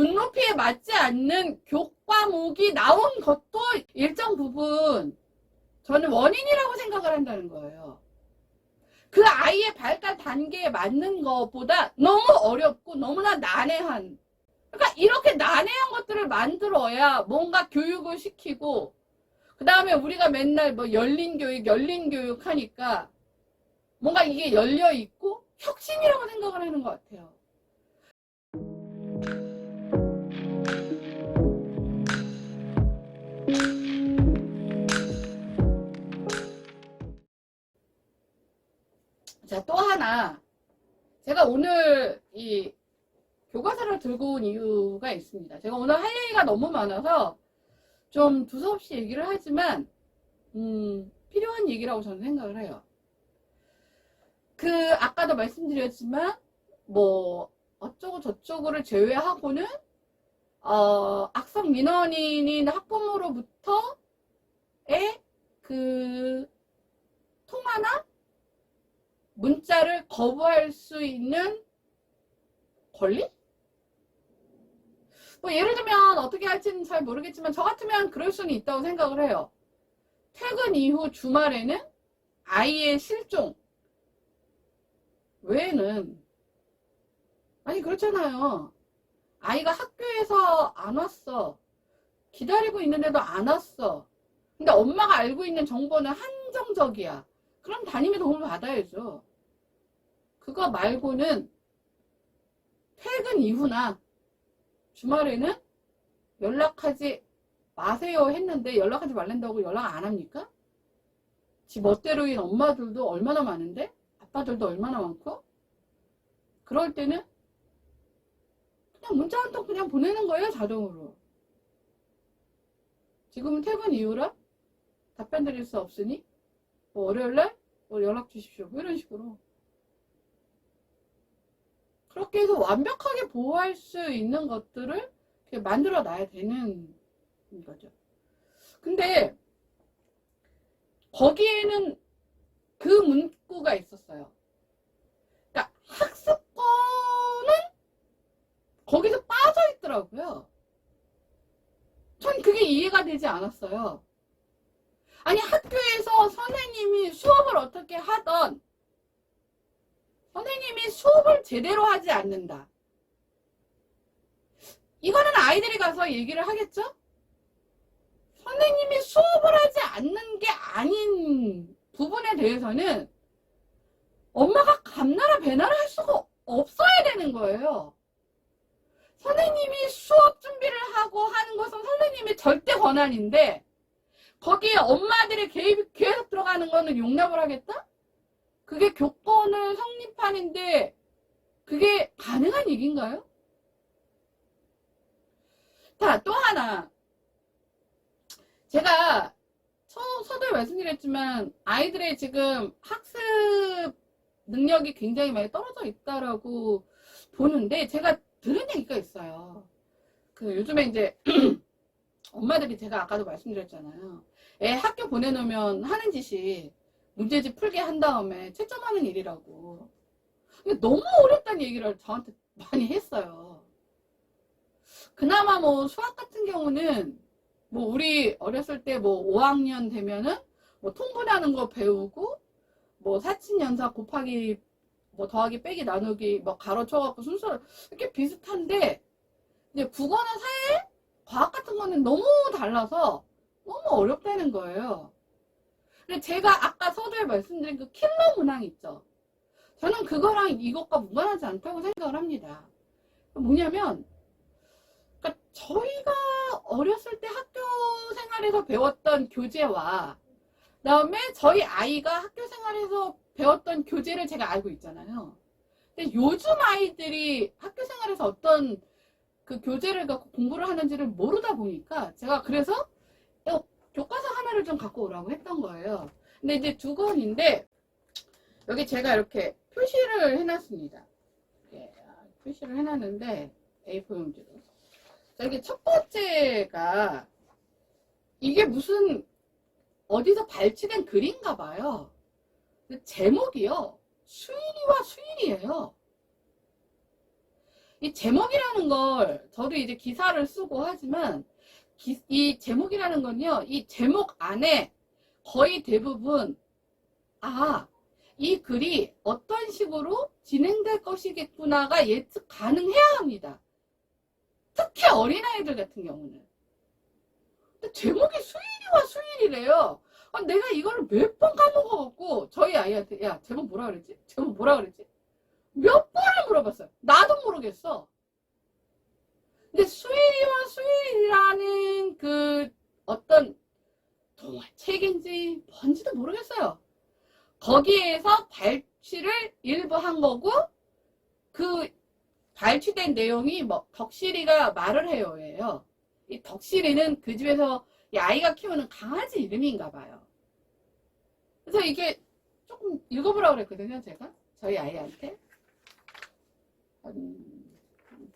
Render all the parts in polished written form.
눈높이에 맞지 않는 교과목이 나온 것도 일정 부분 저는 원인이라고 생각을 한다는 거예요. 그 아이의 발달 단계에 맞는 것보다 너무 어렵고 너무나 난해한, 그러니까 이렇게 난해한 것들을 만들어야 뭔가 교육을 시키고, 그 다음에 우리가 맨날 뭐 열린 교육 하니까 뭔가 이게 열려 있고 혁신이라고 생각을 하는 것 같아요. 자, 또 하나. 제가 오늘 이 교과서를 들고 온 이유가 있습니다. 제가 오늘 할 얘기가 너무 많아서 좀 두서없이 얘기를 하지만 필요한 얘기라고 저는 생각을 해요. 아까도 말씀드렸지만 뭐 어쩌고 저쩌고를 제외하고는 악성 민원인인 학부모로부터의 통화나 문자를 거부할 수 있는 권리? 뭐 예를 들면 어떻게 할지는 잘 모르겠지만 저 같으면 그럴 수는 있다고 생각을 해요. 퇴근 이후 주말에는 아이의 실종 외에는, 아니 그렇잖아요. 아이가 학교에서 안 왔어. 기다리고 있는데도 안 왔어. 근데 엄마가 알고 있는 정보는 한정적이야. 그럼 담임의 도움을 받아야죠. 그거 말고는 퇴근 이후나 주말에는 연락하지 마세요 했는데 연락하지 말란다고 연락 안 합니까? 지 멋대로인 엄마들도 얼마나 많은데, 아빠들도 얼마나 많고. 그럴 때는 그냥 문자 한 통 그냥 보내는 거예요, 자동으로. 지금은 퇴근 이후라 답변 드릴 수 없으니 뭐 월요일날 뭐 연락 주십시오, 뭐 이런 식으로. 그렇게 해서 완벽하게 보호할 수 있는 것들을 만들어 놔야 되는 거죠. 근데 거기에는 그 문구가 있었어요. 그러니까 학습권은 거기서 빠져 있더라고요. 전 그게 이해가 되지 않았어요. 아니 학교에서 선생님이 수업을 어떻게 하던 선생님이 수업을 제대로 하지 않는다. 이거는 아이들이 가서 얘기를 하겠죠? 선생님이 수업을 하지 않는 게 아닌 부분에 대해서는 엄마가 감나라 배나라 할 수가 없어야 되는 거예요. 선생님이 수업 준비를 하고 하는 것은 선생님의 절대 권한인데 거기에 엄마들의 개입이 계속 들어가는 거는 용납을 하겠다? 그게 교권을 성립하는데 그게 가능한 얘기인가요? 자, 또 하나. 제가 서두에 말씀드렸지만 아이들의 지금 학습 능력이 굉장히 많이 떨어져 있다라고 보는데 제가 들은 얘기가 있어요. 요즘에 이제 엄마들이, 제가 아까도 말씀드렸잖아요. 애 학교 보내놓으면 하는 짓이 문제집 풀게 한 다음에 채점하는 일이라고. 근데 너무 어렵다는 얘기를 저한테 많이 했어요. 그나마 뭐 수학 같은 경우는 뭐 우리 어렸을 때 뭐 5학년 되면은 뭐 통분하는 거 배우고 뭐 사친연사 곱하기 뭐 더하기 빼기 나누기 뭐 가로 쳐갖고 순서를 이렇게 비슷한데 이제 국어나 사회, 과학 같은 거는 너무 달라서 너무 어렵다는 거예요. 근데 제가 아까 서두에 말씀드린 그 킬러 문항 있죠. 저는 그거랑 이것과 무관하지 않다고 생각을 합니다. 뭐냐면 그러니까 저희가 어렸을 때 학교 생활에서 배웠던 교재와 그다음에 저희 아이가 학교 생활에서 배웠던 교재를 제가 알고 있잖아요. 근데 요즘 아이들이 학교 생활에서 어떤 그 교재를 갖고 공부를 하는지를 모르다 보니까 제가 그래서 교과서 하나를 좀 갖고 오라고 했던 거예요. 근데 이제 2권인데 여기 제가 이렇게 표시를 해놨습니다. 표시를 해놨는데 A4 용지로. 여기 첫 번째가 이게 무슨 어디서 발췌된 글인가 봐요. 제목이요. 수일이와 수일이에요. 이 제목이라는 걸 저도 이제 기사를 쓰고 하지만 이 제목이라는 건요, 이 제목 안에 거의 대부분 이 글이 어떤 식으로 진행될 것이겠구나가 예측 가능해야 합니다. 특히 어린아이들 같은 경우는. 근데 제목이 수일이와 수일이래요. 내가 이걸 몇 번 까먹어갖고 저희 아이한테 야 제목 뭐라 그랬지? 제목 뭐라 그랬지? 몇 번을 물어봤어요. 나도 모르겠어. 근데 수일이와 수일이라는 그 어떤 동화책인지 뭔지도 모르겠어요. 거기에서 발취를 일부 한 거고 그 발취된 내용이 뭐 덕실이가 말을 해요예요. 이 덕실이는 그 집에서 이 아이가 키우는 강아지 이름인가 봐요. 그래서 이게 조금 읽어보라고 그랬거든요, 제가 저희 아이한테. 한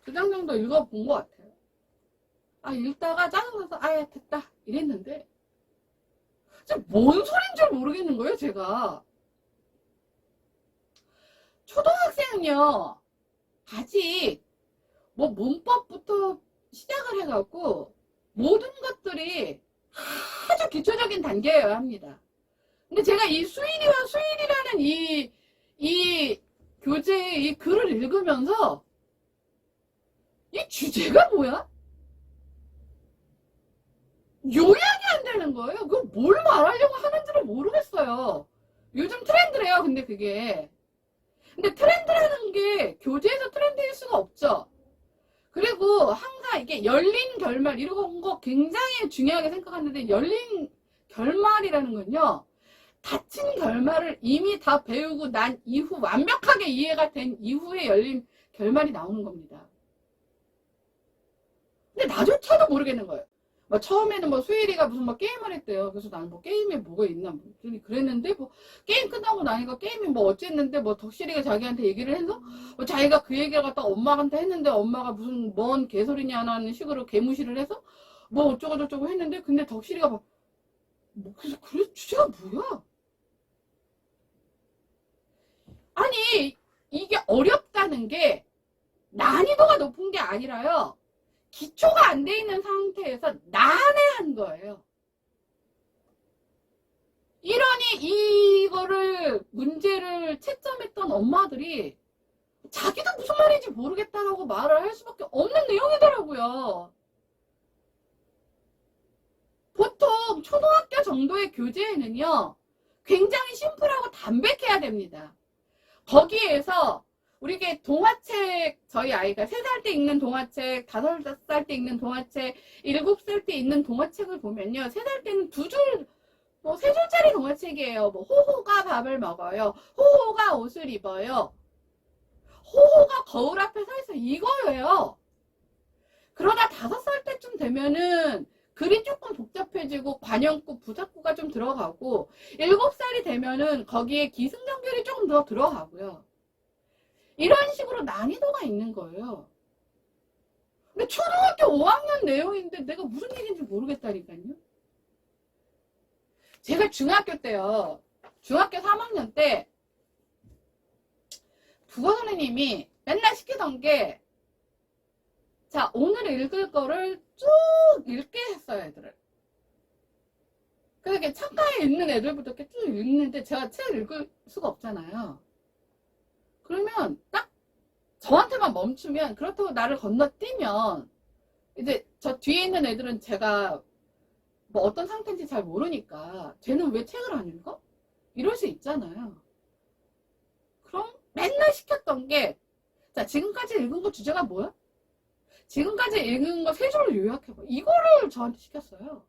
2장 정도 읽어본 것 같아요. 읽다가 짜증나서 됐다 이랬는데 진짜 뭔 소린 줄 모르겠는 거예요, 제가. 초등학생은요 아직 뭐 문법부터 시작을 해갖고 모든 것들이 아주 기초적인 단계여야 합니다. 근데 제가 이 수일이와 수일이라는 이 교재의 이 글을 읽으면서 이 주제가 뭐야? 요약이 안 되는 거예요. 그걸 뭘 말하려고 하는지를 모르겠어요. 요즘 트렌드래요, 근데 그게. 근데 트렌드라는 게 교재에서 트렌드일 수가 없죠. 그리고 항상 이게 열린 결말 이런 거 굉장히 중요하게 생각하는데 열린 결말이라는 건요. 닫힌 결말을 이미 다 배우고 난 이후 완벽하게 이해가 된 이후에 열린 결말이 나오는 겁니다. 근데 나조차도 모르겠는 거예요. 처음에는 수일이가 무슨 게임을 했대요. 그래서 나는 게임에 뭐가 있나 그랬는데 게임 끝나고 나니까 게임이 어쨌는데 덕실이가 자기한테 얘기를 해서 자기가 그 얘기를 갖다가 엄마한테 했는데 엄마가 무슨 뭔 개소리냐는 식으로 개무시를 해서 어쩌고 저쩌고 했는데 근데 덕실이가 그래서 그래 주제가 뭐야? 아니 이게 어렵다는 게 난이도가 높은 게 아니라요. 기초가 안 돼 있는 상태에서 난해한 거예요. 이러니 이거를 문제를 채점했던 엄마들이 자기도 무슨 말인지 모르겠다라고 말을 할 수밖에 없는 내용이더라고요. 보통 초등학교 정도의 교재에는요. 굉장히 심플하고 담백해야 됩니다. 거기에서 우리게 동화책 저희 아이가 3살 때 읽는 동화책, 5살 때 읽는 동화책, 7살 때 읽는 동화책을 보면요. 3살 때는 2줄, 3줄짜리 동화책이에요. 호호가 밥을 먹어요. 호호가 옷을 입어요. 호호가 거울 앞에 서 있어. 이거예요. 그러다 5살 때쯤 되면은 글이 조금 복잡해지고 관형구, 부사구가 좀 들어가고 7살이 되면은 거기에 기승전결이 조금 더 들어가고요. 이런 식으로 난이도가 있는 거예요. 근데 초등학교 5학년 내용인데 내가 무슨 얘기인지 모르겠다니까요. 제가 중학교 때요. 중학교 3학년 때 국어 선생님이 맨날 시키던 게 자, 오늘 읽을 거를 쭉 읽게 했어요, 애들을. 그래서 이렇게 창가에 있는 애들부터 이렇게 쭉 읽는데 제가 책을 읽을 수가 없잖아요. 그러면 딱 저한테만 멈추면 그렇다고 나를 건너뛰면 이제 저 뒤에 있는 애들은 제가 어떤 상태인지 잘 모르니까 쟤는 왜 책을 안 읽어? 이럴 수 있잖아요. 그럼 맨날 시켰던 게 자, 지금까지 읽은 거 주제가 뭐야? 지금까지 읽은 거 3줄로 요약해봐. 이거를 저한테 시켰어요.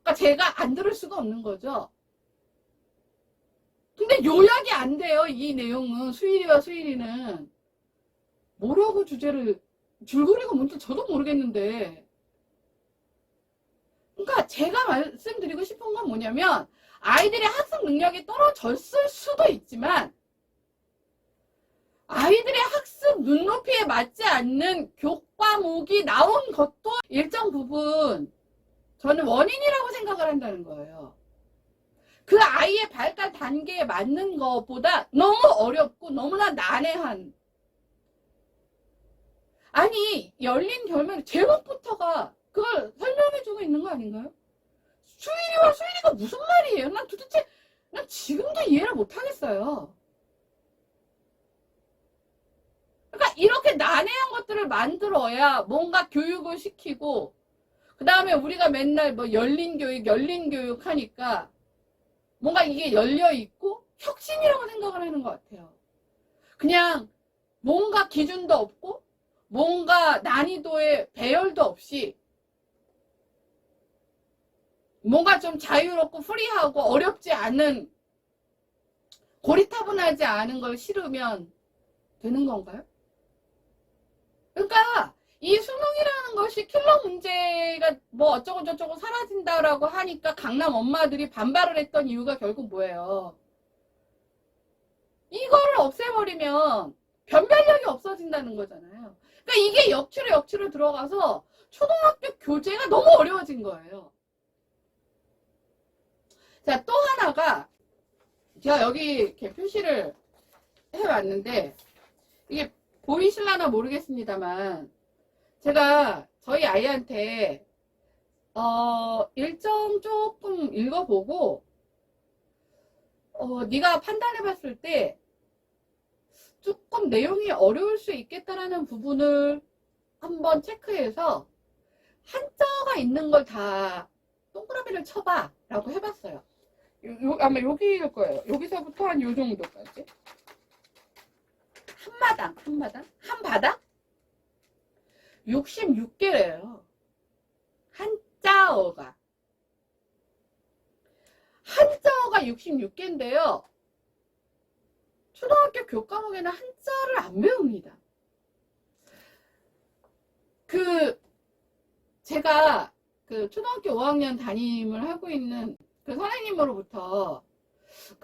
그러니까 제가 안 들을 수가 없는 거죠. 근데 요약이 안 돼요. 이 내용은 수일이와 수일이는 뭐라고 주제를 줄거리가 뭔지 저도 모르겠는데 그러니까 제가 말씀드리고 싶은 건 뭐냐면 아이들의 학습 능력이 떨어졌을 수도 있지만 아이들의 학습 눈높이에 맞지 않는 교과목이 나온 것도 일정 부분 저는 원인이라고 생각을 한다는 거예요. 그 아이의 발달 단계에 맞는 것보다 너무 어렵고 너무나 난해한 아니, 열린 결말 제목부터가 그걸 설명해주고 있는 거 아닌가요? 수일이와 수일이가 무슨 말이에요? 난 도대체, 난 지금도 이해를 못하겠어요. 그러니까 이렇게 난해한 것들을 만들어야 뭔가 교육을 시키고, 그 다음에 우리가 맨날 뭐 열린 교육 하니까 뭔가 이게 열려있고 혁신이라고 생각을 하는 것 같아요. 그냥 뭔가 기준도 없고 뭔가 난이도의 배열도 없이 뭔가 좀 자유롭고 프리하고 어렵지 않은, 고리타분하지 않은 걸 실으면 되는 건가요? 그러니까 이 수능이라는 것이 킬러 문제가 뭐 어쩌고 저쩌고 사라진다라고 하니까 강남 엄마들이 반발을 했던 이유가 결국 뭐예요? 이거를 없애버리면 변별력이 없어진다는 거잖아요. 그러니까 이게 역추로 들어가서 초등학교 교재가 너무 어려워진 거예요. 자, 또 하나가 제가 여기 이렇게 표시를 해왔는데, 이게 보이실라나 모르겠습니다만, 제가 저희 아이한테 일정 조금 읽어보고 네가 판단해봤을 때 조금 내용이 어려울 수 있겠다라는 부분을 한번 체크해서 한자가 있는 걸 다 동그라미를 쳐봐 라고 해봤어요. 아마 여기일 거예요. 여기서부터 한 요 정도까지. 한 바닥 66개래요. 한자어가 66개인데요. 초등학교 교과목에는 한자를 안 배웁니다. 제가 초등학교 5학년 담임을 하고 있는 그 선생님으로부터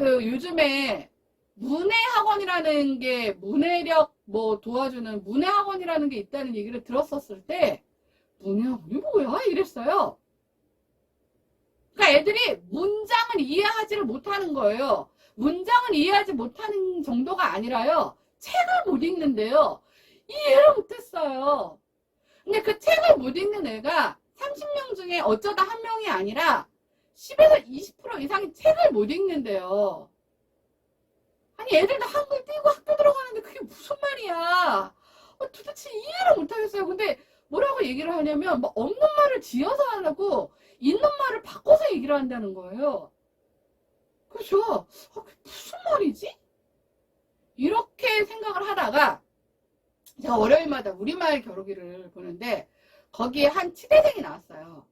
요즘에 문해학원이라는 게, 문해력 뭐 도와주는 문해학원이라는 게 있다는 얘기를 들었었을 때, 문해학원이 뭐야? 이랬어요. 그러니까 애들이 문장을 이해하지를 못하는 거예요. 문장을 이해하지 못하는 정도가 아니라요, 책을 못 읽는데요, 이해를 못했어요. 근데 그 책을 못 읽는 애가 30명 중에 어쩌다 한 명이 아니라 10에서 20% 이상이 책을 못 읽는데요. 아니, 애들 다 한글 띄고 학교 들어가는데 그게 무슨 말이야? 도대체 이해를 못하겠어요. 근데 뭐라고 얘기를 하냐면, 뭐 없는 말을 지어서 하려고 있는 말을 바꿔서 얘기를 한다는 거예요. 그죠? 그게 무슨 말이지? 이렇게 생각을 하다가 제가 월요일마다 우리말 겨루기를 보는데 거기에 한 치대생이 나왔어요.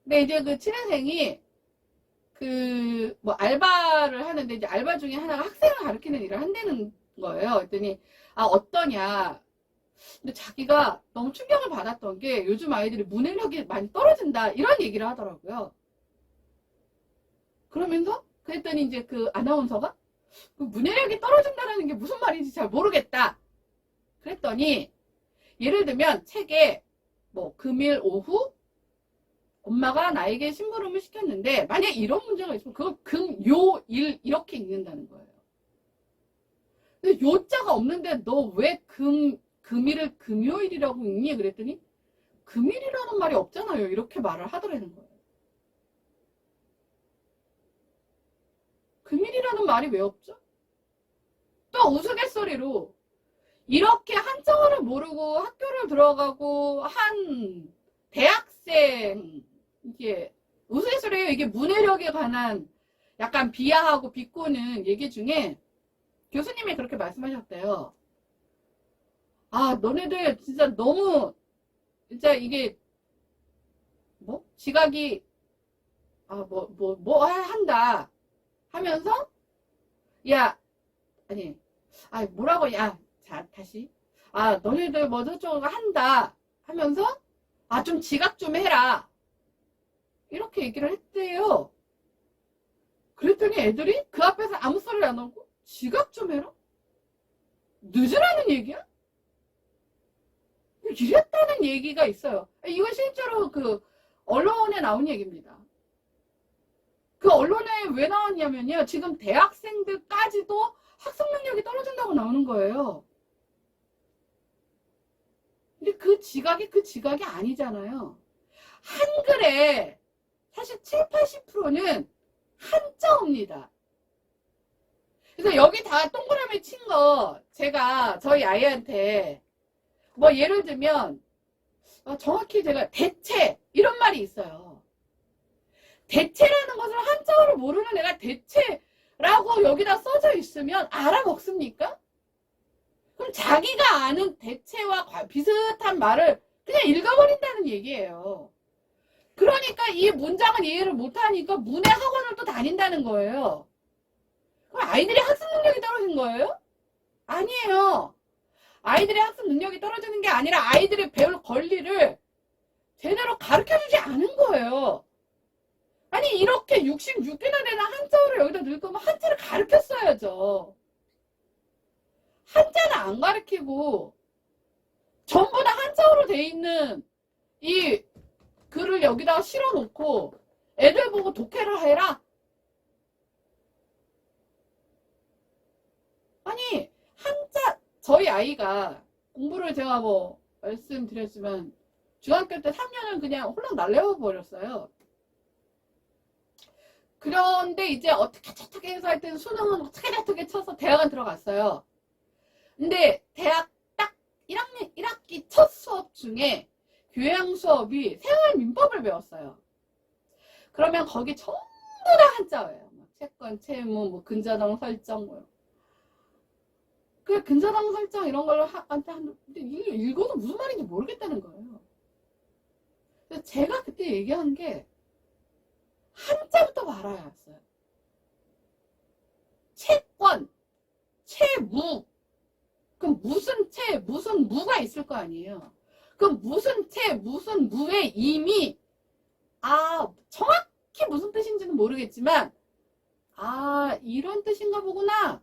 근데 이제 그 치대생이 뭐 알바를 하는데, 이제 알바 중에 하나가 학생을 가르치는 일을 한다는 거예요. 그랬더니 어떠냐. 근데 자기가 너무 충격을 받았던 게 요즘 아이들이 문해력이 많이 떨어진다 이런 얘기를 하더라고요. 그러면서 그랬더니 이제 그 아나운서가 문해력이 떨어진다는 게 무슨 말인지 잘 모르겠다. 그랬더니 예를 들면 책에 뭐 금일 오후 엄마가 나에게 심부름을 시켰는데, 만약에 이런 문제가 있으면 그걸 금, 요, 일 이렇게 읽는다는 거예요. 근데 요자가 없는데 너 왜 금일을 금요일이라고 읽니? 그랬더니 금일이라는 말이 없잖아요. 이렇게 말을 하더라는 거예요. 금일이라는 말이 왜 없죠? 또 우스갯소리로 이렇게 한자어를 모르고 학교를 들어가고 한 대학생, 이게 우스갯소리예요. 이게 문해력에 관한 약간 비하하고 비꼬는 얘기 중에 교수님이 그렇게 말씀하셨대요. 아, 너네들 진짜 너무, 진짜 이게 뭐 지각이 한다 하면서, 야, 아니, 뭐라고, 야, 자, 다시, 너네들 뭐 저쩌고 한다 하면서, 좀 지각 좀 해라, 이렇게 얘기를 했대요. 그랬더니 애들이 그 앞에서 아무 소리를 안 하고 지각 좀 해라? 늦으라는 얘기야? 이랬다는 얘기가 있어요. 이건 실제로 그 언론에 나온 얘기입니다. 그 언론에 왜 나왔냐면요, 지금 대학생들까지도 학습 능력이 떨어진다고 나오는 거예요. 근데 그 지각이 아니잖아요. 한글에 사실 7, 80%는 한자어입니다. 그래서 여기 다 동그라미 친 거 제가 저희 아이한테 뭐 예를 들면 정확히 제가 대체 이런 말이 있어요. 대체라는 것을 한자어를 모르는 애가 대체라고 여기다 써져 있으면 알아먹습니까? 그럼 자기가 아는 대체와 비슷한 말을 그냥 읽어버린다는 얘기예요. 그러니까 이 문장은 이해를 못하니까 문해 학원을 또 다닌다는 거예요. 그럼 아이들이 학습 능력이 떨어진 거예요? 아니에요. 아이들의 학습 능력이 떨어지는 게 아니라 아이들이 배울 권리를 제대로 가르쳐주지 않은 거예요. 아니 이렇게 66개나 되는 한자어를 여기다 넣을 거면 한자를 가르쳤어야죠. 한자는 안 가르치고 전부 다 한자어로 돼 있는 이 글을 여기다 실어놓고 애들 보고 독해를 해라? 아니 한자 저희 아이가 공부를 제가 뭐 말씀드렸지만 중학교 때 3년을 그냥 홀랑 날려버 버렸어요. 그런데 이제 어떻게 저떻게 해서 하여튼 수능은 어떻게 저떻게 쳐서 대학은 들어갔어요. 근데 대학 딱 1학년 1학기 첫 수업 중에 교양 수업이 생활민법을 배웠어요. 그러면 거기 전부 다 한자어예요. 채권, 채무, 뭐 근저당 설정 뭐. 그 근저당 설정 이런 걸로 근데 읽어도 무슨 말인지 모르겠다는 거예요. 그래서 제가 그때 얘기한 게 한자부터 알아야 했어요. 채권, 채무. 그럼 무슨 채, 무슨 무가 있을 거 아니에요. 그럼 무슨 채, 무슨 무에 이미 정확히 무슨 뜻인지는 모르겠지만 이런 뜻인가 보구나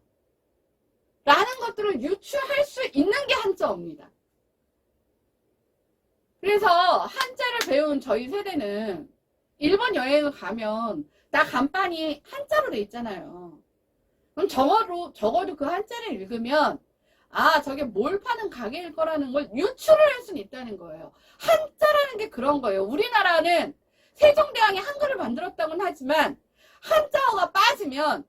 라는 것들을 유추할 수 있는 게 한자어입니다. 그래서 한자를 배운 저희 세대는 일본 여행을 가면 다 간판이 한자로 돼 있잖아요. 그럼 적어도 그 한자를 읽으면 저게 뭘 파는 가게일 거라는 걸 유추를 할 수는 있다는 거예요. 한자라는 게 그런 거예요. 우리나라는 세종대왕이 한글을 만들었다고는 하지만 한자어가 빠지면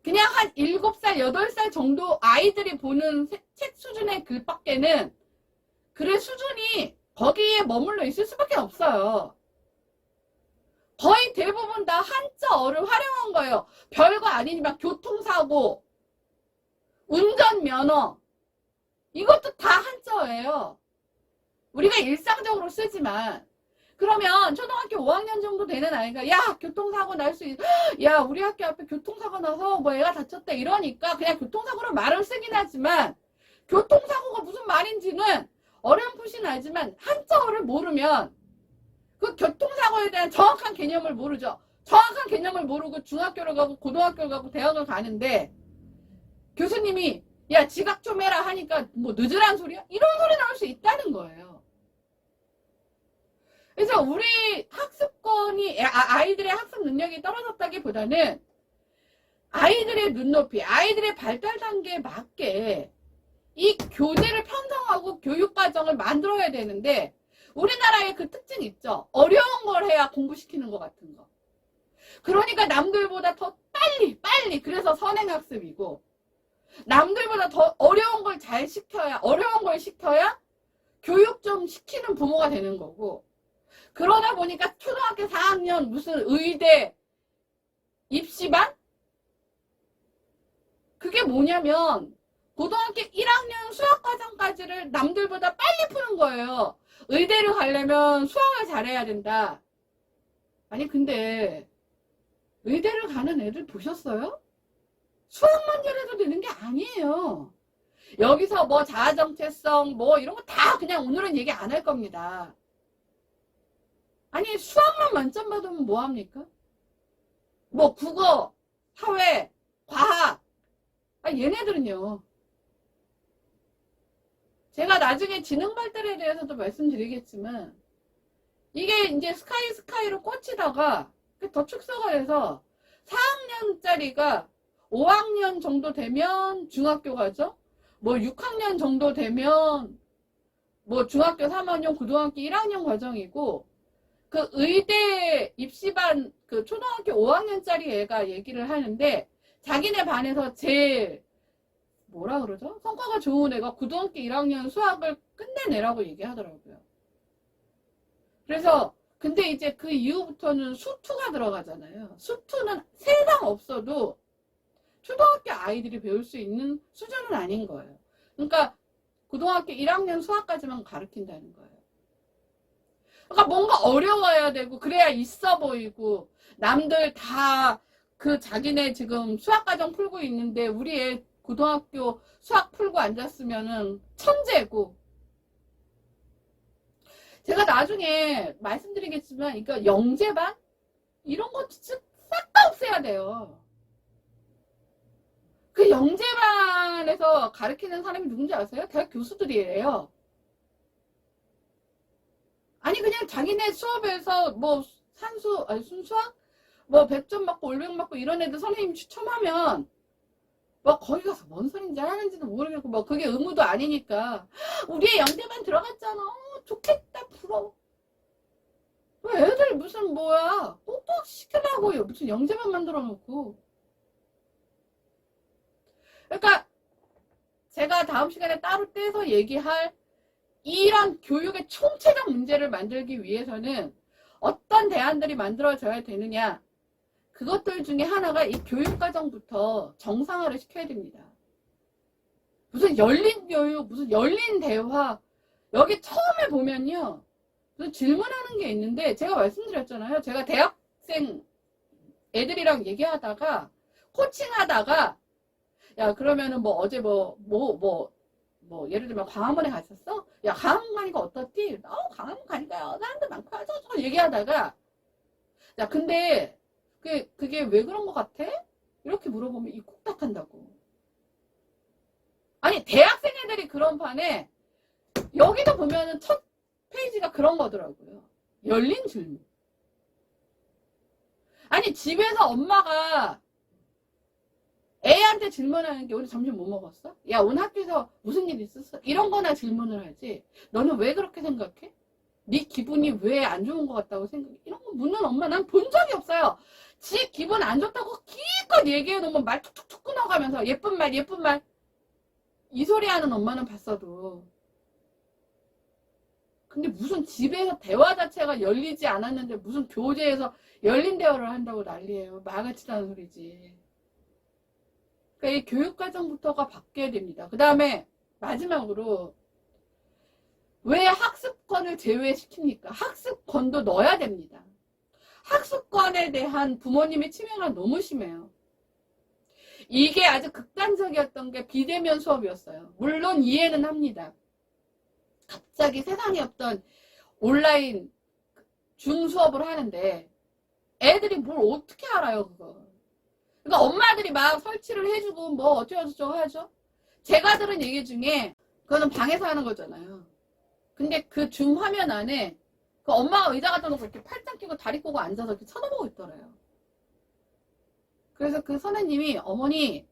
그냥 한 7살, 8살 정도 아이들이 보는 책 수준의 글밖에는 글의 수준이 거기에 머물러 있을 수밖에 없어요. 거의 대부분 다 한자어를 활용한 거예요. 별거 아니지만 교통사고, 운전면허 이것도 다 한자어예요. 우리가 일상적으로 쓰지만 그러면 초등학교 5학년 정도 되는 아이가 교통사고 날 수 있어. 우리 학교 앞에 교통사고 나서 뭐 애가 다쳤다 이러니까 그냥 교통사고로 말을 쓰긴 하지만 교통사고가 무슨 말인지는 어렴풋이 알지만 한자어를 모르면 그 교통사고에 대한 정확한 개념을 모르죠. 정확한 개념을 모르고 중학교를 가고 고등학교를 가고 대학을 가는데 교수님이 지각 좀 해라 하니까 뭐 늦으란 소리야? 이런 소리 나올 수 있다는 거예요. 그래서 우리 학습권이 아이들의 학습 능력이 떨어졌다기보다는 아이들의 눈높이, 아이들의 발달 단계에 맞게 이 교재를 편성하고 교육과정을 만들어야 되는데 우리나라의 그 특징 있죠. 어려운 걸 해야 공부시키는 것 같은 거. 그러니까 남들보다 더 빨리 그래서 선행학습이고 남들보다 더 어려운 걸 시켜야 교육 좀 시키는 부모가 되는 거고 그러다 보니까 초등학교 4학년 무슨 의대 입시반? 그게 뭐냐면 고등학교 1학년 수학과정까지를 남들보다 빨리 푸는 거예요. 의대를 가려면 수학을 잘해야 된다. 아니 근데 의대를 가는 애들 보셨어요? 수학만 잘해도 되는 게 아니에요. 여기서 뭐 자아정체성 뭐 이런 거 다 그냥 오늘은 얘기 안 할 겁니다. 아니 수학만 만점 받으면 뭐합니까? 뭐 국어, 사회, 과학 얘네들은요. 제가 나중에 지능 발달에 대해서도 말씀드리겠지만 이게 이제 스카이로 꽂히다가 더 축소가 돼서 4학년짜리가 5학년 정도 되면 중학교 가죠. 뭐 6학년 정도 되면 뭐 중학교 3학년, 고등학교 1학년 과정이고 그 의대 입시반 그 초등학교 5학년짜리 애가 얘기를 하는데 자기네 반에서 제일 뭐라 그러죠? 성과가 좋은 애가 고등학교 1학년 수학을 끝내내라고 얘기하더라고요. 그래서 근데 이제 그 이후부터는 수투가 들어가잖아요. 수투는 세상 없어도 초등학교 아이들이 배울 수 있는 수준은 아닌 거예요. 그러니까 고등학교 1학년 수학까지만 가르친다는 거예요. 그러니까 뭔가 어려워야 되고 그래야 있어 보이고 남들 다 그 자기네 지금 수학과정 풀고 있는데 우리 애 고등학교 수학 풀고 앉았으면은 천재고. 제가 나중에 말씀드리겠지만 그러니까 영재반 이런 거 진짜 싹 다 없애야 돼요. 그 영재반에서 가르치는 사람이 누군지 아세요? 대학 교수들이에요. 아니 그냥 자기네 수업에서 뭐 산수 아니 순수학 뭐 100점 맞고 올백 맞고 이런 애들 선생님 추첨하면 뭐 거기 가서 뭔 소린지 하는지도 모르겠고 뭐 그게 의무도 아니니까 우리 애 영재반 들어갔잖아. 좋겠다 부러워. 왜 애들 무슨 뭐야 똑똑 시키라고 무슨 영재반 만들어 놓고. 그러니까 제가 다음 시간에 따로 떼서 얘기할 이런 교육의 총체적 문제를 만들기 위해서는 어떤 대안들이 만들어져야 되느냐. 그것들 중에 하나가 이 교육과정부터 정상화를 시켜야 됩니다. 무슨 열린 교육, 무슨 열린 대화. 여기 처음에 보면요. 무슨 질문하는 게 있는데 제가 말씀드렸잖아요. 제가 대학생 애들이랑 얘기하다가 코칭하다가 야 그러면은 뭐 어제 뭐 예를 들면 광화문에 갔었어? 야 광화문 가니까 어떻지? 광화문 가니까 사람들 많고 하죠. 얘기하다가 야 근데 그게 왜 그런 것 같아? 이렇게 물어보면 이 콕닥한다고. 아니 대학생 애들이 그런 판에 여기도 보면은 첫 페이지가 그런 거더라고요. 열린 질문. 아니 집에서 엄마가 애한테 질문하는 게 오늘 점심 뭐 먹었어? 야 오늘 학교에서 무슨 일 있었어? 이런 거나 질문을 하지. 너는 왜 그렇게 생각해? 네 기분이 왜 안 좋은 것 같다고 생각해? 이런 거 묻는 엄마 난 본 적이 없어요. 지 기분 안 좋다고 기껏 얘기해 놓으면 말 툭툭툭 끊어가면서 예쁜 말 이 소리 하는 엄마는 봤어도. 근데 무슨 집에서 대화 자체가 열리지 않았는데 무슨 교재에서 열린 대화를 한다고 난리예요. 말같지도 않은 소리지. 그러니까 이 교육과정부터가 바뀌어야 됩니다. 그 다음에 마지막으로 왜 학습권을 제외시킵니까? 학습권도 넣어야 됩니다. 학습권에 대한 부모님의 침해가 너무 심해요. 이게 아주 극단적이었던 게 비대면 수업이었어요. 물론 이해는 합니다. 갑자기 세상에 없던 온라인 줌 수업을 하는데 애들이 뭘 어떻게 알아요 그거. 그러니까 엄마들이 막 설치를 해주고 뭐 어쩌고저쩌고 하죠. 제가 들은 얘기 중에 그거는 방에서 하는 거잖아요. 근데 그 줌 화면 안에 그 엄마가 의자 갖다 놓고 이렇게 팔짱 끼고 다리 꼬고 앉아서 이렇게 쳐다보고 있더래요. 그래서 그 선생님이 어머니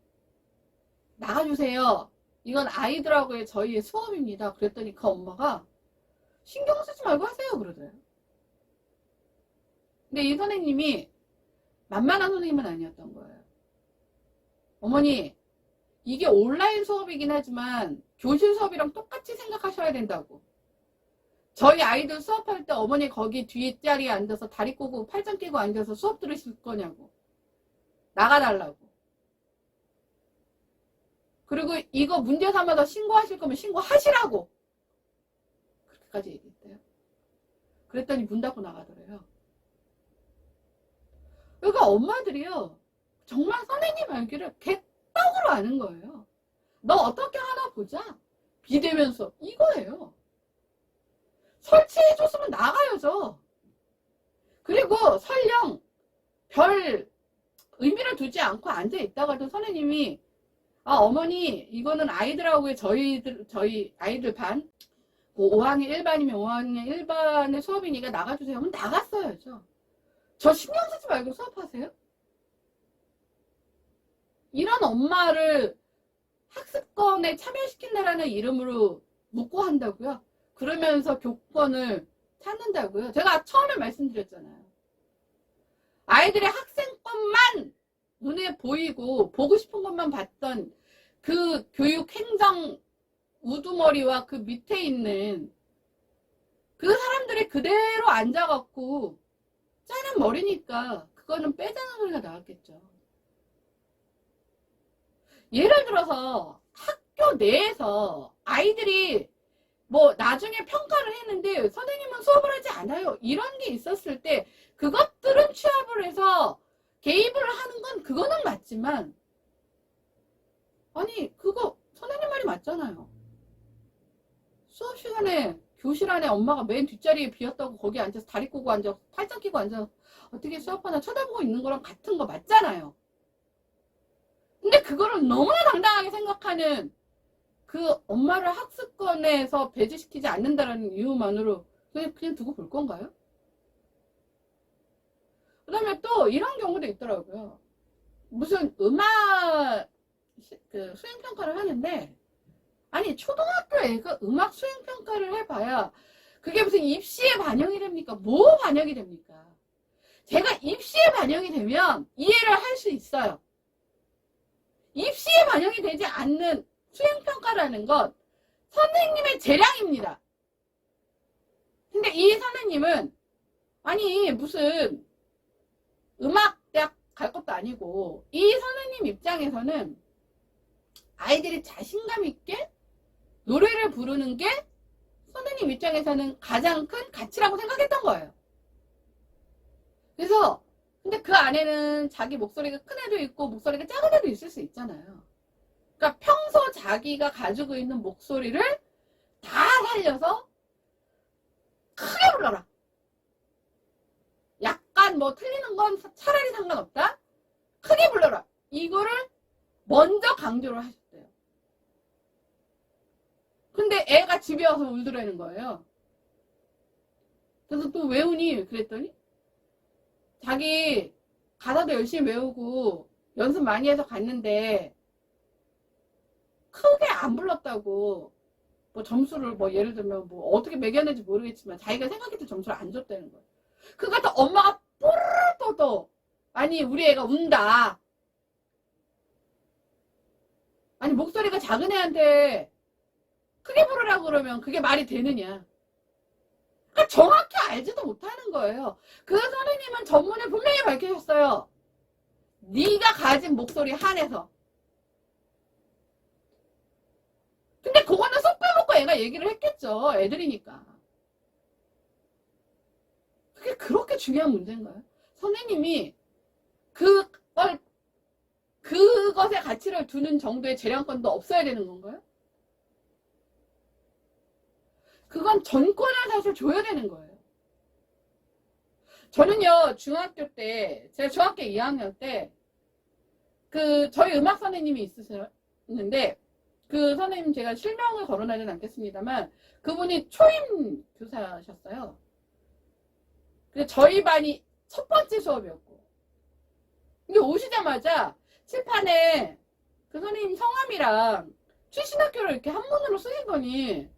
나가주세요. 이건 아이들하고의 저희의 수업입니다. 그랬더니 그 엄마가 신경 쓰지 말고 하세요 그러더래요. 근데 이 선생님이 만만한 선생님은 아니었던 거예요. 어머니 이게 온라인 수업이긴 하지만 교실 수업이랑 똑같이 생각하셔야 된다고. 저희 아이들 수업할 때 어머니 거기 뒷자리에 앉아서 다리 꼬고 팔짱 끼고 앉아서 수업 들으실 거냐고. 나가달라고. 그리고 이거 문제 삼아서 신고하실 거면 신고하시라고. 그렇게까지 얘기했대요. 그랬더니 문 닫고 나가더래요. 그러니까 엄마들이요. 정말 선생님 알기를 개떡으로 아는 거예요. 너 어떻게 하나 보자. 비대면 수업. 이거예요. 설치해줬으면 나가야죠. 그리고 설령 별 의미를 두지 않고 앉아있다가도 선생님이 어머니 이거는 아이들하고의 저희 아이들 반 5학년 1반이면 5학년 1반의 수업이니까 나가주세요 하면 나갔어야죠. 저 신경 쓰지 말고 수업하세요. 이런 엄마를 학습권에 참여시킨다라는 이름으로 묻고 한다고요? 그러면서 교권을 찾는다고요? 제가 처음에 말씀드렸잖아요. 아이들의 학생권만 눈에 보이고 보고 싶은 것만 봤던 그 교육 행정 우두머리와 그 밑에 있는 그 사람들이 그대로 앉아갖고 짜는 머리니까 그거는 빼자는 소리가 나왔겠죠. 예를 들어서 학교 내에서 아이들이 뭐 나중에 평가를 했는데 선생님은 수업을 하지 않아요. 이런 게 있었을 때 그것들은 취합을 해서 개입을 하는 건 그거는 맞지만, 아니 그거 선생님 말이 맞잖아요. 수업 시간에 교실 안에 엄마가 맨 뒷자리에 비었다고 거기 앉아서 다리 꼬고 앉아서 팔짱 끼고 앉아서 어떻게 수업하나 쳐다보고 있는 거랑 같은 거 맞잖아요. 근데 그거를 너무나 당당하게 생각하는 그 엄마를 학습권에서 배제시키지 않는다라는 이유만으로 그냥 두고 볼 건가요? 그 다음에 또 이런 경우도 있더라고요. 무슨 음악 그 수행평가를 하는데, 아니 초등학교 애가 음악 수행평가를 해봐야 그게 무슨 입시에 반영이 됩니까? 뭐 반영이 됩니까? 제가 입시에 반영이 되면 이해를 할 수 있어요. 입시에 반영이 되지 않는 수행평가라는 건 선생님의 재량입니다. 근데 이 선생님은 아니 무슨 음악대학 갈 것도 아니고, 이 선생님 입장에서는 아이들이 자신감 있게 노래를 부르는 게 선생님 입장에서는 가장 큰 가치라고 생각했던 거예요. 그래서 근데 그 안에는 자기 목소리가 큰 애도 있고 목소리가 작은 애도 있을 수 있잖아요. 그러니까 평소 자기가 가지고 있는 목소리를 다 살려서 크게 불러라. 약간 뭐 틀리는 건 차라리 상관없다. 크게 불러라. 이거를 먼저 강조를 하셨대요. 근데 애가 집에 와서 울더라는 거예요. 그래서 또 외우니? 그랬더니 자기 가사도 열심히 외우고 연습 많이 해서 갔는데 크게 안 불렀다고, 뭐 점수를 뭐 예를 들면 뭐 어떻게 매겼는지 모르겠지만 자기가 생각했던 점수를 안 줬다는 거예요. 그거 또 엄마가 뽀르르 떠도 아니 우리 애가 운다. 아니 목소리가 작은 애한테 크게 부르라고 그러면 그게 말이 되느냐. 그러니까 정확히 알지도 못하는 거예요. 그 선생님은 전문에 분명히 밝히셨어요. 네가 가진 목소리 한해서. 근데 그거는 쏙 빼먹고 애가 얘기를 했겠죠. 애들이니까. 그게 그렇게 중요한 문제인가요? 선생님이 그것에 가치를 두는 정도의 재량권도 없어야 되는 건가요? 그건 전권을 사실 줘야 되는 거예요. 저는요, 중학교 때, 제가 중학교 2학년 때, 저희 음악 선생님이 있으셨는데, 그 선생님 제가 실명을 거론하진 않겠습니다만, 그분이 초임 교사셨어요. 근데 저희 반이 첫 번째 수업이었고. 근데 오시자마자 칠판에 그 선생님 성함이랑 출신 학교를 이렇게 한문으로 쓰시더니,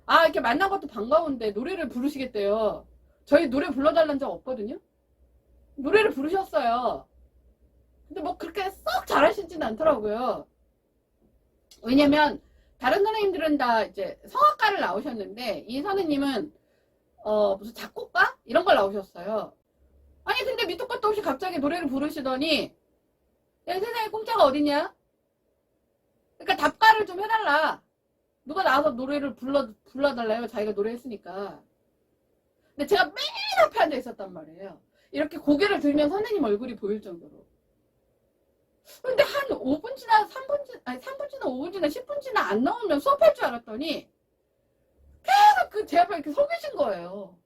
아, 이렇게 만난 것도 반가운데 노래를 부르시겠대요. 저희 노래 불러달라는 적 없거든요? 노래를 부르셨어요. 근데 뭐 그렇게 썩 잘하시진 않더라고요. 왜냐면 다른 선생님들은 다 이제 성악가를 나오셨는데 이 선생님은 무슨 작곡가? 이런 걸 나오셨어요. 아니 근데 밑도 끝도 없이 갑자기 노래를 부르시더니 야, 세상에 공짜가 어딨냐? 그러니까 답가를 좀 해달라. 누가 나와서 노래를 불러달라요. 자기가 노래했으니까. 근데 제가 맨 앞에 앉아 있었단 말이에요. 이렇게 고개를 들면 선생님 얼굴이 보일 정도로. 근데 한 5분 지나 3분 지나 5분 지나 10분 지나 안 나오면 수업할 줄 알았더니 계속 제 앞에 이렇게 서 계신 거예요.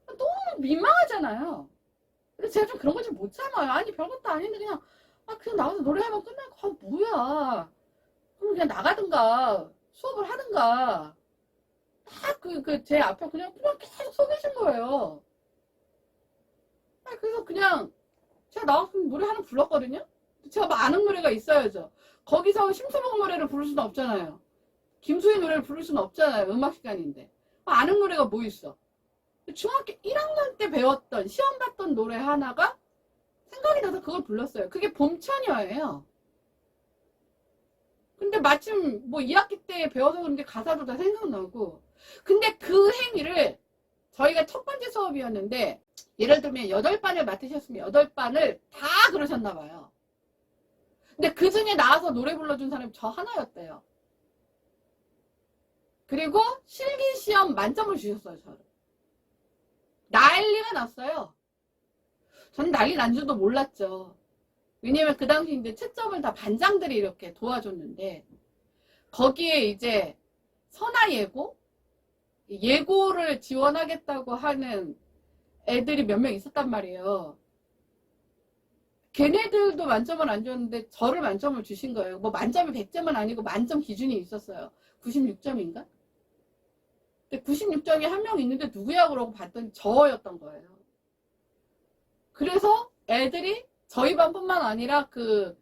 너무 민망하잖아요. 근데 제가 좀 그런 거 좀 못 참아요. 아니 별것도 아닌데 그냥 나와서 노래하면 끝날 거. 뭐야. 그럼 그냥 나가든가 수업을 하든가. 딱 제 앞에 그냥 계속 서 계신 거예요. 그래서 그냥 제가 나와서 노래 하나 불렀거든요. 제가 뭐 아는 노래가 있어야죠. 거기서 심수봉 노래를 부를 수는 없잖아요. 김수희 노래를 부를 수는 없잖아요. 음악 시간인데. 아는 노래가 뭐 있어? 중학교 1학년 때 배웠던, 시험 봤던 노래 하나가 생각이 나서 그걸 불렀어요. 그게 봄처녀예요. 근데 마침 뭐 2학기 때 배워서 그런지 가사도 다 생각나고. 근데 그 행위를 저희가 첫 번째 수업이었는데, 예를 들면 8반을 맡으셨으면 8반을 다 그러셨나 봐요. 근데 그 중에 나와서 노래 불러준 사람이 저 하나였대요. 그리고 실기시험 만점을 주셨어요, 저를. 난리가 났어요. 전 난리 난 줄도 몰랐죠. 왜냐면 그 당시 이제 채점을 다 반장들이 이렇게 도와줬는데, 거기에 이제 선화예고, 예고를 지원하겠다고 하는 애들이 몇 명 있었단 말이에요. 걔네들도 만점을 안 줬는데 저를 만점을 주신 거예요. 뭐 만점이 100점은 아니고 만점 기준이 있었어요. 96점인가? 근데 96점이 한 명 있는데 누구야? 그러고 봤더니 저였던 거예요. 그래서 애들이 저희 반뿐만 아니라 그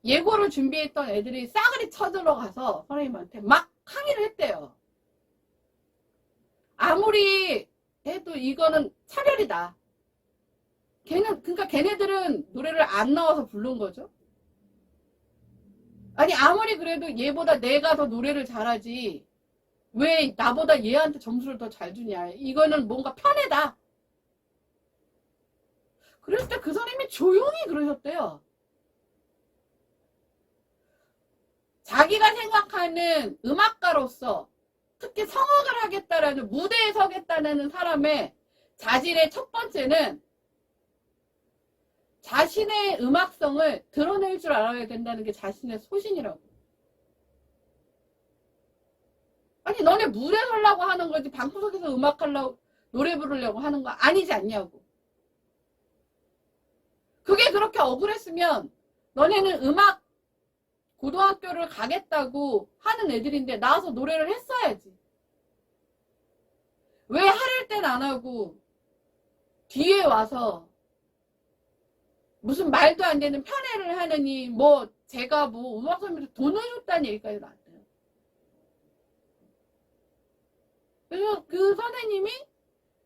예고를 준비했던 애들이 싸그리 쳐들어가서 선생님한테 막 항의를 했대요. 아무리 해도 이거는 차별이다. 그러니까 걔네들은 노래를 안 나와서 부른 거죠. 아니 아무리 그래도 얘보다 내가 더 노래를 잘하지 왜 나보다 얘한테 점수를 더 잘 주냐. 이거는 뭔가 편애다. 그랬을 때 그 선생님이 조용히 그러셨대요. 자기가 생각하는 음악가로서 특히 성악을 하겠다라는 무대에 서겠다는 사람의 자질의 첫 번째는 자신의 음악성을 드러낼 줄 알아야 된다는 게 자신의 소신이라고. 아니 너네 무대 서려고 하는 거지 방구석에서 음악하려고 노래 부르려고 하는 거 아니지 않냐고. 그게 그렇게 억울했으면 너네는 음악 고등학교를 가겠다고 하는 애들인데 나와서 노래를 했어야지. 왜 하릴 땐 안 하고 뒤에 와서 무슨 말도 안 되는 편애를 하느니 뭐 제가 뭐 음악 선배한테 돈을 줬다는 얘기까지 나왔대요. 그래서 그 선생님이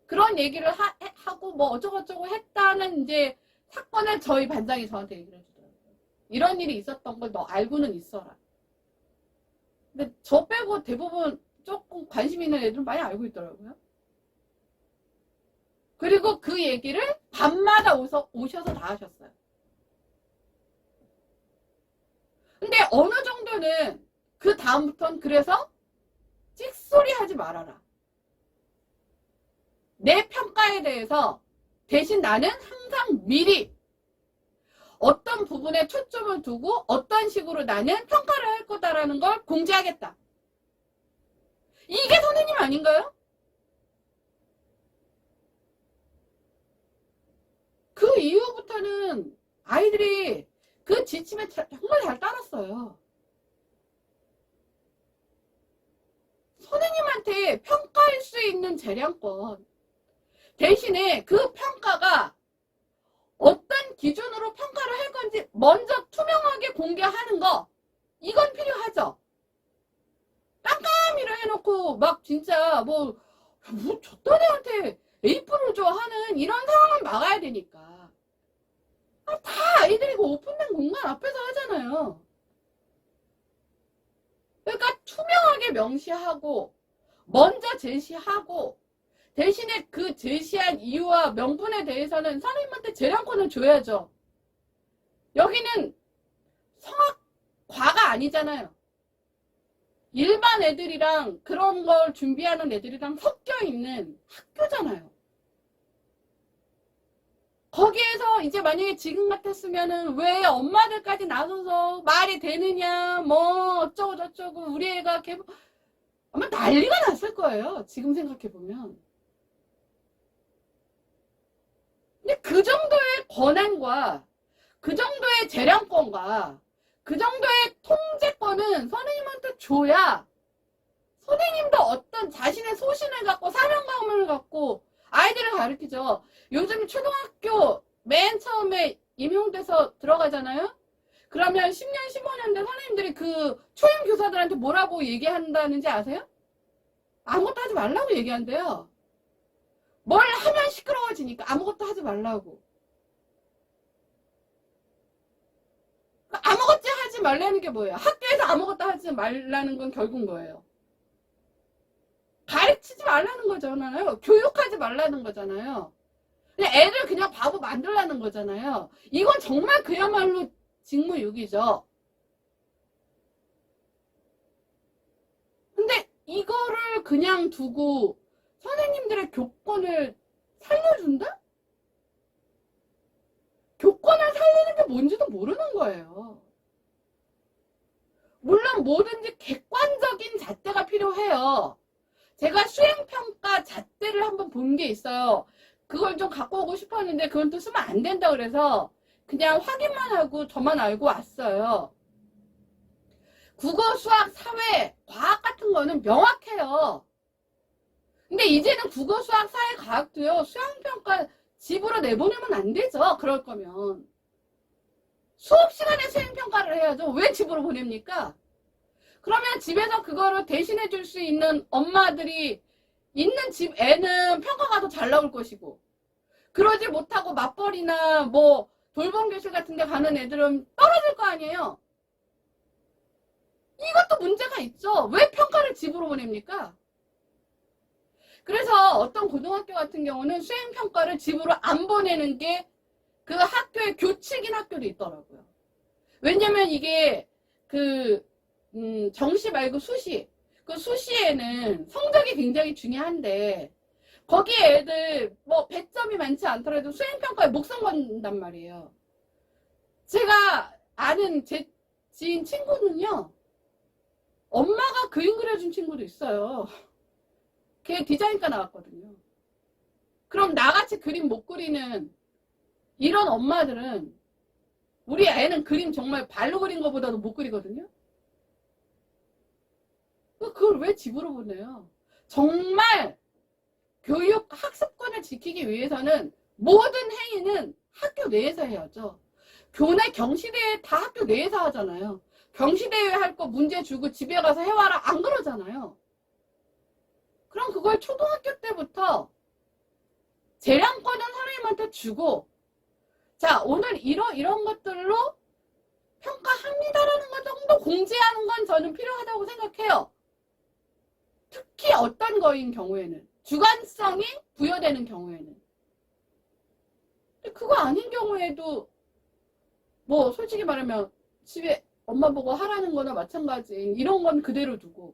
그런 얘기를 하고 뭐 어쩌고저쩌고 했다는 이제 사건을 저희 반장이 저한테 얘기를 해주더라고요. 이런 일이 있었던 걸 너 알고는 있어라. 근데 저 빼고 대부분 조금 관심 있는 애들은 많이 알고 있더라고요. 그리고 그 얘기를 밤마다 오셔서 다 하셨어요. 근데 어느 정도는 그 다음부터는 그래서 찍소리 하지 말아라. 내 평가에 대해서 대신 나는 항상 미리 어떤 부분에 초점을 두고 어떤 식으로 나는 평가를 할 거다라는 걸 공지하겠다. 이게 선생님 아닌가요? 그 이후부터는 아이들이 그 지침에 정말 잘 따랐어요. 선생님한테 평가할 수 있는 재량권 대신에 그 평가가 어떤 기준으로 평가를 할 건지 먼저 투명하게 공개하는 거 이건 필요하죠. 깜깜이를 해놓고 막 진짜 뭐 저딴 애한테 A+를 줘 하는 이런 상황을 막아야 되니까 다 아이들이 그 오픈된 공간 앞에서 하잖아요. 그러니까 투명하게 명시하고 먼저 제시하고 대신에 그 제시한 이유와 명분에 대해서는 선생님한테 재량권을 줘야죠. 여기는 성악과가 아니잖아요. 일반 애들이랑 그런 걸 준비하는 애들이랑 섞여 있는 학교잖아요. 거기에서 이제 만약에 지금 같았으면은 왜 엄마들까지 나서서 말이 되느냐 뭐 어쩌고 저쩌고 우리 애가 아마 난리가 났을 거예요. 지금 생각해보면. 근데 그 정도의 권한과 그 정도의 재량권과 그 정도의 통제권은 선생님한테 줘야 선생님도 어떤 자신의 소신을 갖고 사명감을 갖고 아이들을 가르치죠. 요즘 초등학교 맨 처음에 임용돼서 들어가잖아요. 그러면 10년, 15년 된 선생님들이 그 초임 교사들한테 애들한테 뭐라고 얘기한다는지 아세요? 아무것도 하지 말라고 얘기한대요. 뭘 하면 시끄러워지니까 아무것도 하지 말라고. 아무것도 하지 말라는 게 뭐예요? 학교에서 아무것도 하지 말라는 건 결국 뭐예요? 가르치지 말라는 거잖아요. 교육하지 말라는 거잖아요. 애들 그냥 바보 만들라는 거잖아요. 이건 정말 그야말로 직무유기죠. 근데 이거를 그냥 두고 선생님들의 교권을 살려준다? 교권을 살리는 게 뭔지도 모르는 거예요. 물론 뭐든지 객관적인 잣대가 필요해요. 제가 수행평가 잣대를 한번 본 게 있어요. 그걸 좀 갖고 오고 싶었는데 그건 또 쓰면 안 된다 그래서 그냥 확인만 하고 저만 알고 왔어요. 국어, 수학, 사회, 과학 같은 거는 명확해요. 근데 이제는 국어, 수학, 사회, 과학도요. 수행평가 집으로 내보내면 안 되죠. 그럴 거면. 수업 시간에 수행평가를 해야죠. 왜 집으로 보냅니까? 그러면 집에서 그거를 대신해 줄 수 있는 엄마들이 있는 집 애는 평가가 더 잘 나올 것이고, 그러지 못하고 맞벌이나 뭐 돌봄 교실 같은 데 가는 애들은 떨어질 거 아니에요. 이것도 문제가 있죠. 왜 평가를 집으로 보냅니까? 그래서 어떤 고등학교 같은 경우는 수행평가를 집으로 안 보내는 게 그 학교의 교칙인 학교도 있더라고요. 왜냐면 이게 정시 말고 수시, 그 수시에는 성적이 굉장히 중요한데 거기에 애들 뭐 100점이 많지 않더라도 수행평가에 목숨 건단 말이에요. 제가 아는 제 지인 친구는요, 엄마가 그림 그려준 친구도 있어요. 걔 디자인과 나왔거든요. 그럼 나같이 그림 못 그리는 이런 엄마들은, 우리 애는 그림 정말 발로 그린 것보다도 못 그리거든요. 그걸 왜 집으로 보내요? 정말 교육 학습권을 지키기 위해서는 모든 행위는 학교 내에서 해야죠. 교내 경시대회 다 학교 내에서 하잖아요. 경시대회 할 거 문제 주고 집에 가서 해와라 안 그러잖아요. 그럼 그걸 초등학교 때부터 재량권은 선생님한테 주고, 자 오늘 이런 것들로 평가합니다라는 것 정도 공지하는 건 저는 필요하다고 생각해요. 특히 어떤 거인 경우에는, 주관성이 부여되는 경우에는. 그거 아닌 경우에도 뭐 솔직히 말하면 집에 엄마 보고 하라는 거나 마찬가지인 이런 건 그대로 두고,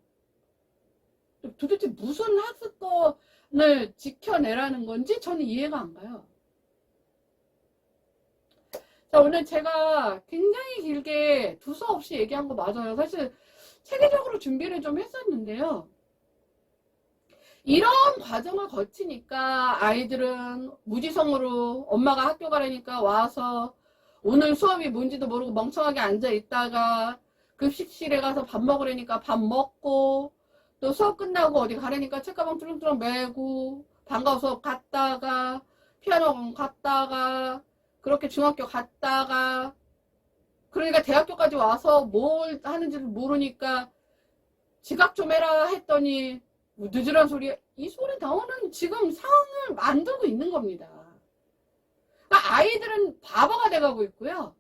도대체 무슨 학습권을 지켜내라는 건지 저는 이해가 안 가요. 자, 오늘 제가 굉장히 길게 두서없이 얘기한 거 맞아요. 사실 체계적으로 준비를 좀 했었는데요. 이런 과정을 거치니까 아이들은 무지성으로 엄마가 학교 가라니까 와서 오늘 수업이 뭔지도 모르고 멍청하게 앉아 있다가 급식실에 가서 밥 먹으려니까 밥 먹고, 또 수업 끝나고 어디 가라니까 책가방 뚜렁뚜렁 메고 방과후 수업 갔다가 피아노 학원 갔다가 그렇게 중학교 갔다가, 그러니까 대학교까지 와서 뭘 하는지를 모르니까 지각 좀 해라 했더니 뭐 늦으란 소리, 이 소리 나오는 지금 상황을 만들고 있는 겁니다. 그러니까 아이들은 바보가 돼가고 있고요.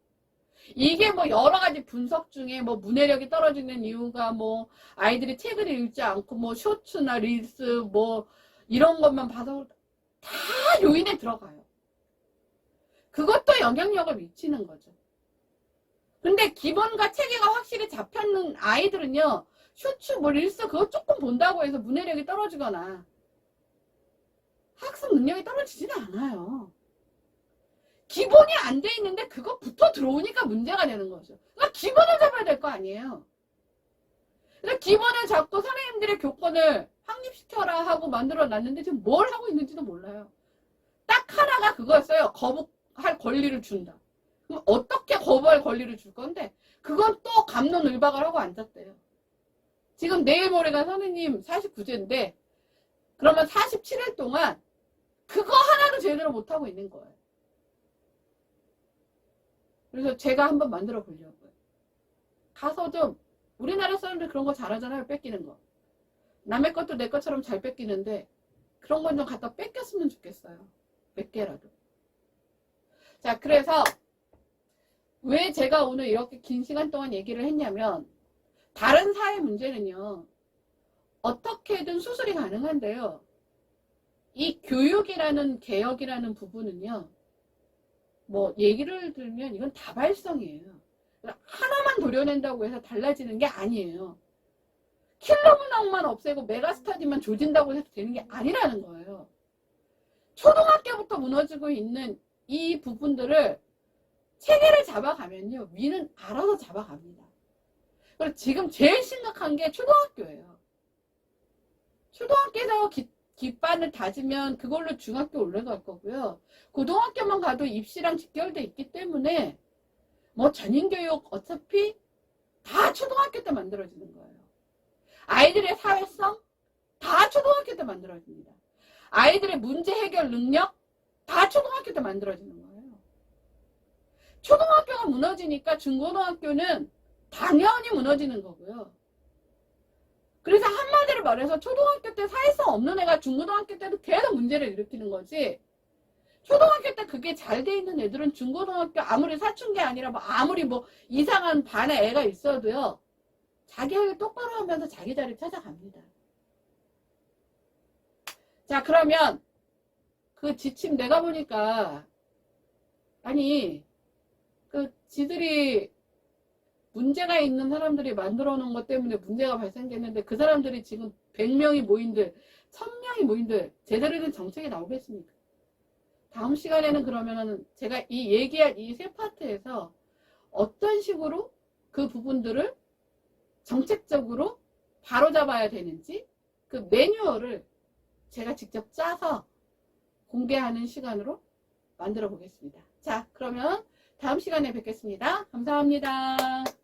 이게 뭐 여러 가지 분석 중에 뭐 문해력이 떨어지는 이유가 뭐 아이들이 책을 읽지 않고 뭐 쇼츠나 릴스 뭐 이런 것만 봐서 다 요인에 들어가요. 그것도 영향력을 미치는 거죠. 근데 기본과 체계가 확실히 잡혔는 아이들은요, 쇼츠 뭐 릴스 그거 조금 본다고 해서 문해력이 떨어지거나 학습 능력이 떨어지지는 않아요. 기본이 안 돼 있는데 그거 붙어 들어오니까 문제가 되는 거죠. 그러니까 기본을 잡아야 될 거 아니에요. 그래서 기본을 잡고 선생님들의 교권을 확립시켜라 하고 만들어 놨는데 지금 뭘 하고 있는지도 몰라요. 딱 하나가 그거였어요. 거부할 권리를 준다. 그럼 어떻게 거부할 권리를 줄 건데, 그건 또 갑론을박을 하고 앉았대요. 지금 내일 모레가 선생님 49제인데 그러면 47일 동안 그거 하나도 제대로 못하고 있는 거예요. 그래서 제가 한번 만들어 보려고요. 가서 좀 우리나라 사람들 그런 거 잘하잖아요. 뺏기는 거. 남의 것도 내 것처럼 잘 뺏기는데 그런 건 좀 갖다 뺏겼으면 좋겠어요. 몇 개라도. 자, 그래서 왜 제가 오늘 이렇게 긴 시간 동안 얘기를 했냐면 다른 사회 문제는요. 어떻게든 수술이 가능한데요. 이 교육이라는 개혁이라는 부분은요. 뭐 얘기를 들면 이건 다발성이에요. 하나만 도려낸다고 해서 달라지는 게 아니에요. 킬러 문항만 없애고 메가스터디만 조진다고 해서 되는 게 아니라는 거예요. 초등학교부터 무너지고 있는 이 부분들을 체계를 잡아가면요. 위는 알아서 잡아갑니다. 그리고 지금 제일 심각한 게 초등학교예요. 초등학교에서 깃반을 다지면 그걸로 중학교 올라갈 거고요. 고등학교만 가도 입시랑 직결돼 있기 때문에 뭐 전인교육 어차피 다 초등학교 때 만들어지는 거예요. 아이들의 사회성 다 초등학교 때 만들어집니다. 아이들의 문제 해결 능력 다 초등학교 때 만들어지는 거예요. 초등학교가 무너지니까 중고등학교는 당연히 무너지는 거고요. 그래서 한마디로 말해서 초등학교 때 사회성 없는 애가 중고등학교 때도 계속 문제를 일으키는 거지. 초등학교 때 그게 잘 돼 있는 애들은 중고등학교 아무리 사춘기 아니라 뭐 아무리 뭐 이상한 반의 애가 있어도요. 자기 할 일 똑바로 하면서 자기 자리 찾아갑니다. 자, 그러면 그 지침 내가 보니까 아니 그 지들이 문제가 있는 사람들이 만들어 놓은 것 때문에 문제가 발생됐는데 그 사람들이 지금 100명이 모인들 1000명이 모인들 제대로 된 정책이 나오겠습니까? 다음 시간에는 그러면은 제가 이 얘기한 이 세 파트에서 어떤 식으로 그 부분들을 정책적으로 바로잡아야 되는지 그 매뉴얼을 제가 직접 짜서 공개하는 시간으로 만들어 보겠습니다. 자, 그러면 다음 시간에 뵙겠습니다. 감사합니다.